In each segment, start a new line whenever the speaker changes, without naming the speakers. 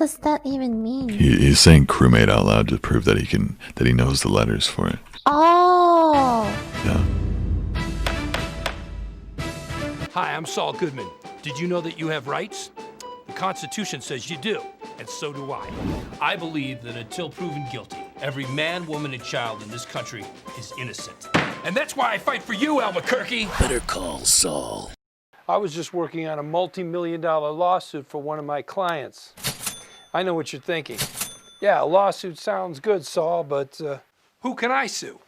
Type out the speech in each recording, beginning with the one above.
does that even mean?
He's saying crewmate out loud to prove that he knows the letters for it.
Oh.
Yeah.
Hi, I'm Saul Goodman. Did you know that you have rights? The Constitution says you do, and so do I. I believe that until proven guilty, every man, woman, and child in this country is innocent. And that's why I fight for you, Albuquerque.
Better call Saul.
I was just working on a multi-million-dollar lawsuit for one of my clients. I know what you're thinking. Yeah, a lawsuit sounds good, Saul, but who can I sue?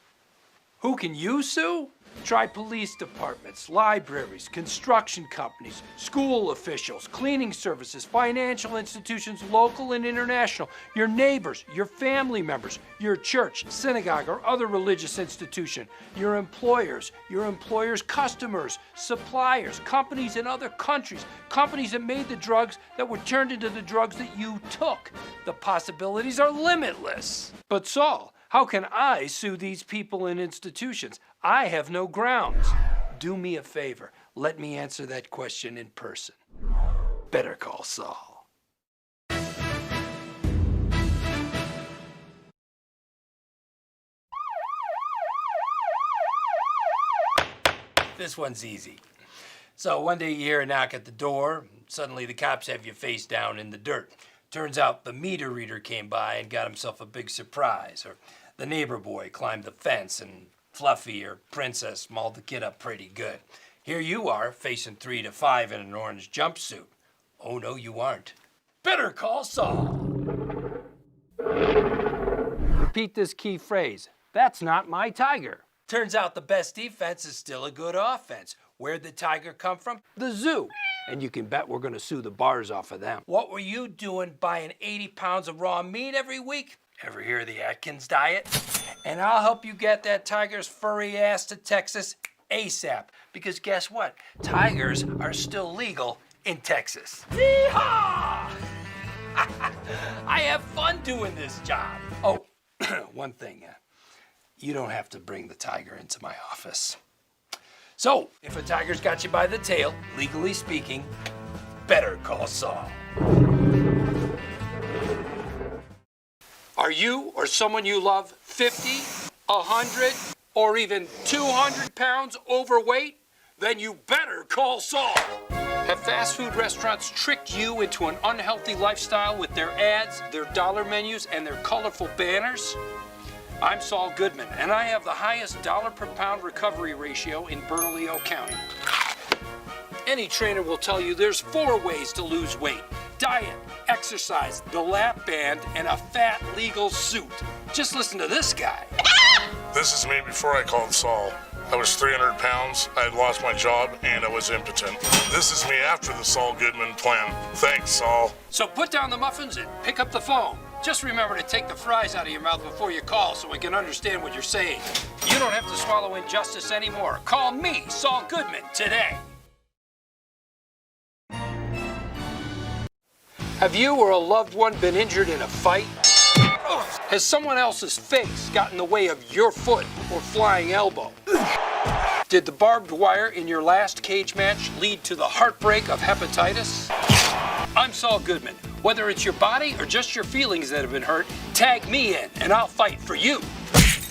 Who can you sue? Try police departments, libraries, construction companies, school officials, cleaning services, financial institutions, local and international, your neighbors, your family members, your church, synagogue, or other religious institution, your employers' customers, suppliers, companies in other countries, companies that made the drugs that were turned into the drugs that you took. The possibilities are limitless. But Saul, how can I sue these people and institutions? I have no grounds. Do me a favor. Let me answer that question in person. Better call Saul. This one's easy. So one day you hear a knock at the door. Suddenly the cops have you face down in the dirt. Turns out the meter reader came by and got himself a big surprise. Or the neighbor boy climbed the fence and Fluffy or Princess mauled the kid up pretty good. Here you are, facing 3 to 5 in an orange jumpsuit. Oh no, you aren't. Better call Saul. Repeat this key phrase. That's not my tiger. Turns out the best defense is still a good offense. Where'd the tiger come from? The zoo. And you can bet we're gonna sue the bars off of them. What were you doing buying 80 pounds of raw meat every week? Ever hear of the Atkins diet? And I'll help you get that tiger's furry ass to Texas ASAP. Because guess what? Tigers are still legal in Texas. Yeehaw! I have fun doing this job. Oh, one thing. You don't have to bring the tiger into my office. So, if a tiger's got you by the tail, legally speaking, better call Saul. Are you or someone you love 50, 100, or even 200 pounds overweight? Then you better call Saul. Have fast food restaurants tricked you into an unhealthy lifestyle with their ads, their dollar menus, and their colorful banners? I'm Saul Goodman, and I have the highest dollar per pound recovery ratio in Bernalillo County. Any trainer will tell you there's 4 ways to lose weight: diet, exercise, the lap band, and a fat legal suit. Just listen to this guy.
This is me before I called Saul. I was 300 pounds, I had lost my job, and I was impotent. This is me after the Saul Goodman plan. Thanks, Saul.
So put down the muffins and pick up the phone. Just remember to take the fries out of your mouth before you call so we can understand what you're saying. You don't have to swallow injustice anymore. Call me, Saul Goodman, today. Have you or a loved one been injured in a fight? Has someone else's face got in the way of your foot or flying elbow? Did the barbed wire in your last cage match lead to the heartbreak of hepatitis? I'm Saul Goodman. Whether it's your body or just your feelings that have been hurt, tag me in and I'll fight for you.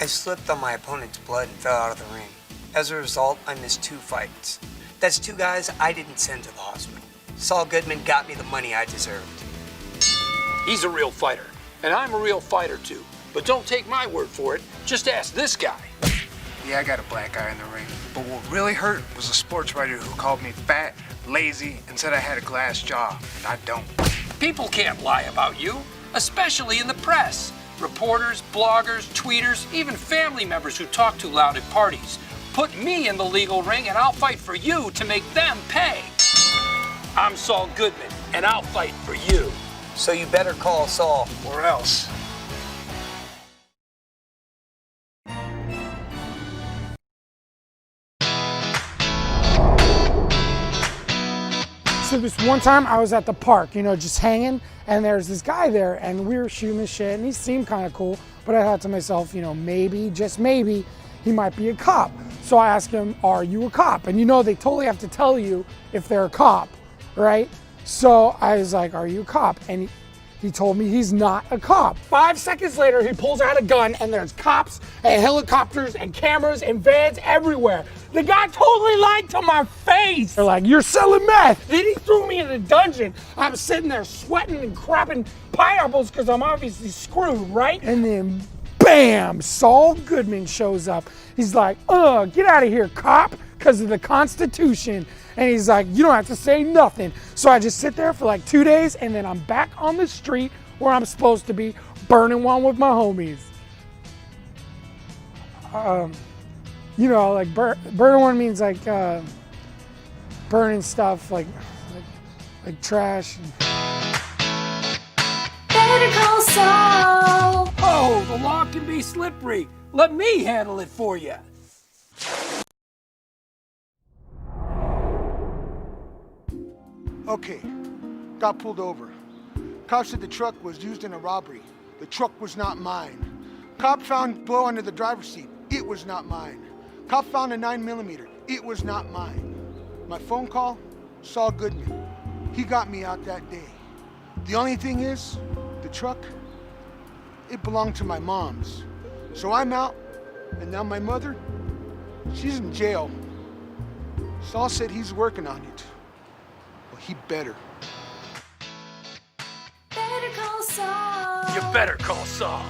I slipped on my opponent's blood and fell out of the ring. As a result, I missed 2 fights. That's 2 guys I didn't send to the hospital. Saul Goodman got me the money I deserved.
He's a real fighter, and I'm a real fighter too. But don't take my word for it, just ask this guy.
Yeah, I got a black eye in the ring. But what really hurt was a sports writer who called me fat, lazy, and said I had a glass jaw, and I don't.
People can't lie about you, especially in the press. Reporters, bloggers, tweeters, even family members who talk too loud at parties. Put me in the legal ring and I'll fight for you to make them pay. I'm Saul Goodman, and I'll fight for you.
So you better call Saul.
Or else.
So this one time I was at the park, you know, just hanging, and there's this guy there, and we were shooting the shit, and he seemed kind of cool, but I thought to myself, you know, maybe, just maybe, he might be a cop. So I asked him, are you a cop? And you know, they totally have to tell you if they're a cop, right? So I was like, are you a cop? And He told me he's not a cop. 5 seconds later, he pulls out a gun and there's cops and helicopters and cameras and vans everywhere. The guy totally lied to my face. They're like, you're selling meth. Then he threw me in a dungeon. I'm sitting there sweating and crapping pineapples because I'm obviously screwed, right? And then bam, Saul Goodman shows up. He's like, get out of here, cop, because of the Constitution. And he's like, you don't have to say nothing. So I just sit there for like 2 days and then I'm back on the street where I'm supposed to be, burning one with my homies. You know, like burning one means like burning stuff like trash.
Better Call Saul.
Oh, the law can be slippery. Let me handle it for you.
Okay, got pulled over. Cop said the truck was used in a robbery. The truck was not mine. Cop found blow under the driver's seat. It was not mine. Cop found a 9mm. It was not mine. My phone call, Saul Goodman. He got me out that day. The only thing is, the truck, it belonged to my mom's. So I'm out, and now my mother, she's in jail. Saul said he's working on it. Well, he better.
Better Call Saul.
You better call Saul.